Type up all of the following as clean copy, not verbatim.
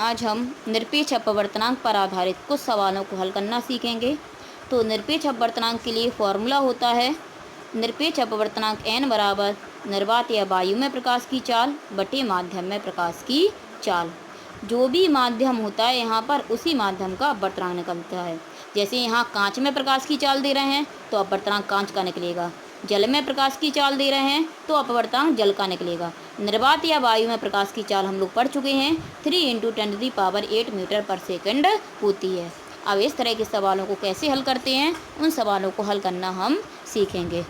आज हम निरपेक्ष अपवर्तनांक पर आधारित कुछ सवालों को हल करना सीखेंगे। तो निरपेक्ष अपवर्तनांक के लिए फॉर्मूला होता है निरपेक्ष अपवर्तनांक n बराबर निर्वात या वायु में प्रकाश की चाल बटे माध्यम में प्रकाश की चाल। जो भी माध्यम होता है यहाँ पर उसी माध्यम का अपवर्तनांक निकलता है। जैसे यहाँ कांच में प्रकाश की चाल दे रहे हैं तो अपवर्तनांक कांच का निकलेगा। जल में प्रकाश की चाल दे रहे हैं तो अपवर्तनांक जल का निकलेगा। निर्वात या वायु में प्रकाश की चाल हम लोग पढ़ चुके हैं 3 × 10⁸ मीटर पर सेकंड होती है। अब इस तरह के सवालों को कैसे हल करते हैं उन सवालों को हल करना हम सीखेंगे।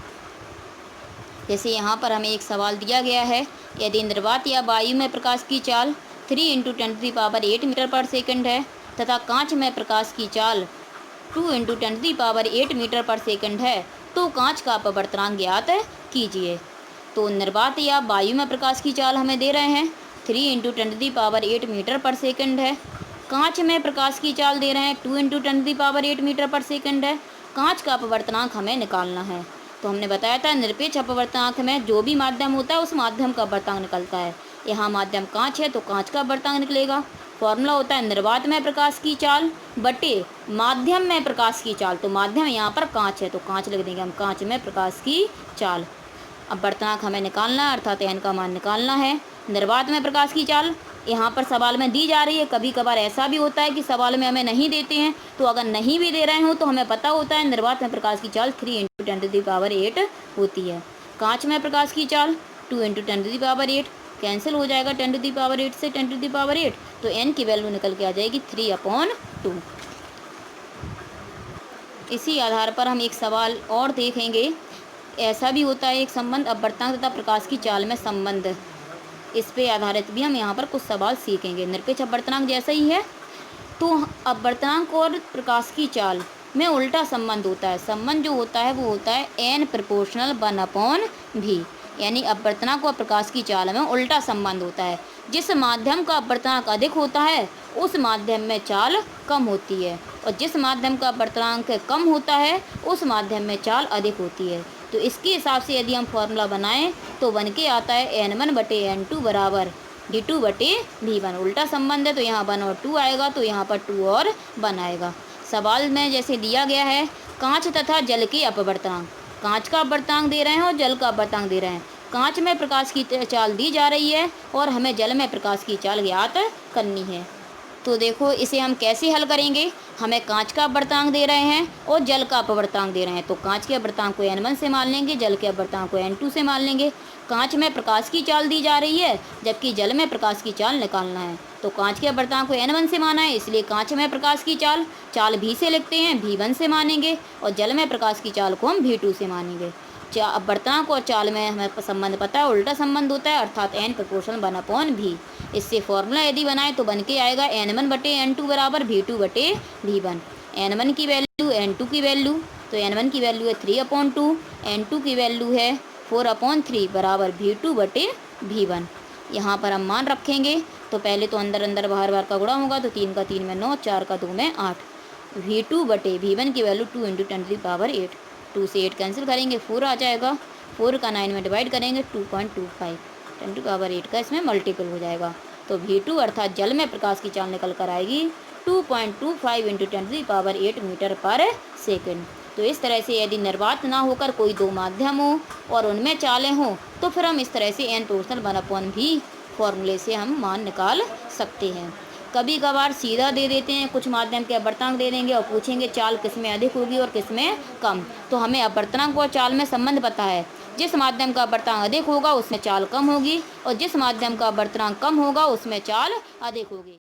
जैसे यहाँ पर हमें एक सवाल दिया गया है, यदि निर्वात या वायु में प्रकाश की चाल 3 × 10⁸ मीटर पर सेकंड है तथा कांच में प्रकाश की चाल 2 × 10⁸ मीटर पर सेकंड है तो कांच का अपवर्तनांक ज्ञात कीजिए। तो निर्वात या वायु में प्रकाश की चाल हमें दे रहे हैं 3 × 10⁸ मीटर पर सेकंड है। कांच में प्रकाश की चाल दे रहे हैं 2 × 10⁸ मीटर पर सेकंड है। कांच का अपवर्तनांक हमें निकालना है। तो हमने बताया था निरपेक्ष अपवर्तनांक में जो भी माध्यम होता है उस माध्यम का अपवर्तनांक निकलता है। यहाँ माध्यम कांच है तो कांच का अपवर्तनांक निकलेगा। फॉर्मूला होता है निर्वात में प्रकाश की चाल बटे माध्यम में प्रकाश की चाल। तो माध्यम यहाँ पर कांच है तो कांच लिख देंगे हम, कांच में प्रकाश की चाल। अपवर्तनांक हमें निकालना है अर्थात n का मान निकालना है। निर्वात में प्रकाश की चाल यहाँ पर सवाल में दी जा रही है। कभी कभार ऐसा भी होता है कि सवाल में हमें नहीं देते हैं, तो अगर नहीं भी दे रहे हो तो हमें पता होता है निर्वात में प्रकाश की चाल 3 × 10⁸ होती है। कांच में प्रकाश की चाल 2 × 10⁸ कैंसिल हो जाएगा 10⁸ से 10⁸, तो n की वैल्यू निकल के आ जाएगी 3/2। इसी आधार पर हम एक सवाल और देखेंगे। ऐसा भी होता है एक संबंध अपवर्तनांक तथा प्रकाश की चाल में संबंध, इस पे आधारित भी हम यहाँ पर कुछ सवाल सीखेंगे। निरपेक्ष अपवर्तनांक जैसा ही है तो अपवर्तनांक और प्रकाश की चाल में उल्टा संबंध होता है। संबंध जो होता है वो होता है n प्रोपोर्शनल 1/v, यानी अपवर्तनांक और प्रकाश की चाल में उल्टा संबंध होता है। जिस माध्यम का अपवर्तनांक अधिक होता है उस माध्यम में चाल कम होती है और जिस माध्यम का अपवर्तनांक कम होता है उस माध्यम में चाल अधिक होती है। तो इसके हिसाब से यदि हम फॉर्मूला बनाएं तो बन के आता है n1/n2 बराबर d2/v1। उल्टा संबंध है तो यहाँ 1 और 2 आएगा, तो यहाँ पर 2 और 1 आएगा। सवाल में जैसे दिया गया है कांच तथा जल के अपवर्तनांक, कांच का अपवर्तनांक दे रहे हैं और जल का अपवर्तनांक दे रहे हैं। कांच में प्रकाश की चाल दी जा रही है और हमें जल में प्रकाश की चाल ज्ञात करनी है। तो देखो इसे हम कैसे हल करेंगे। हमें कांच का अपवर्तनांक दे रहे हैं और जल का अपवर्तनांक दे रहे हैं, तो कांच के अपवर्तनांक को n1 से मान लेंगे, जल के अपवर्तनांक को n2 से मान लेंगे। कांच में प्रकाश की चाल दी जा रही है जबकि जल में प्रकाश की चाल निकालना है, तो कांच के अपवर्तनांक को n1 से माना है, इसलिए कांच में प्रकाश की चाल v से लिखते हैं, v1 से मानेंगे, और जल में प्रकाश की चाल को हम v2 से मानेंगे। अपवर्तनांक और चाल में हमें संबंध पता है, उल्टा संबंध होता है अर्थात n प्रोपोर्शनल 1/v। इससे फॉर्मूला यदि बनाए तो बन के आएगा n1/n2 बराबर v2/v1। n1 की वैल्यू n2 की वैल्यू, तो n1 की वैल्यू है 3/2, n2 की वैल्यू है 4/3 बराबर v2/v1। यहाँ पर हम मान रखेंगे तो पहले तो अंदर अंदर बाहर बाहर का गुणा होगा, तो 3 का 3 में 9, 4 का 2 में 8। v2/v1 की वैल्यू 2 × 10⁸, 2 से 8 कैंसिल करेंगे 4 आ जाएगा, 4 का 9 में डिवाइड करेंगे 2.25, 10⁸ का इसमें मल्टीपल हो जाएगा। तो v2 अर्थात जल में प्रकाश की चाल निकल कर आएगी 2.25 × 10⁸ मीटर पर सेकंड। तो इस तरह से यदि निर्वात ना होकर कोई दो माध्यम हो और उनमें चालें हों तो फिर हम इस तरह से n प्रोपोर्शनल 1/v फॉर्मूले से हम मान निकाल सकते हैं। कभी कभार सीधा दे देते हैं, कुछ माध्यम के अपवर्तनांक दे देंगे और पूछेंगे चाल किस में अधिक होगी और किस में कम। तो हमें अपवर्तनांक और चाल में संबंध पता है, जिस माध्यम का अपवर्तनांक अधिक होगा उसमें चाल कम होगी और जिस माध्यम का अपवर्तनांक कम होगा उसमें चाल अधिक होगी।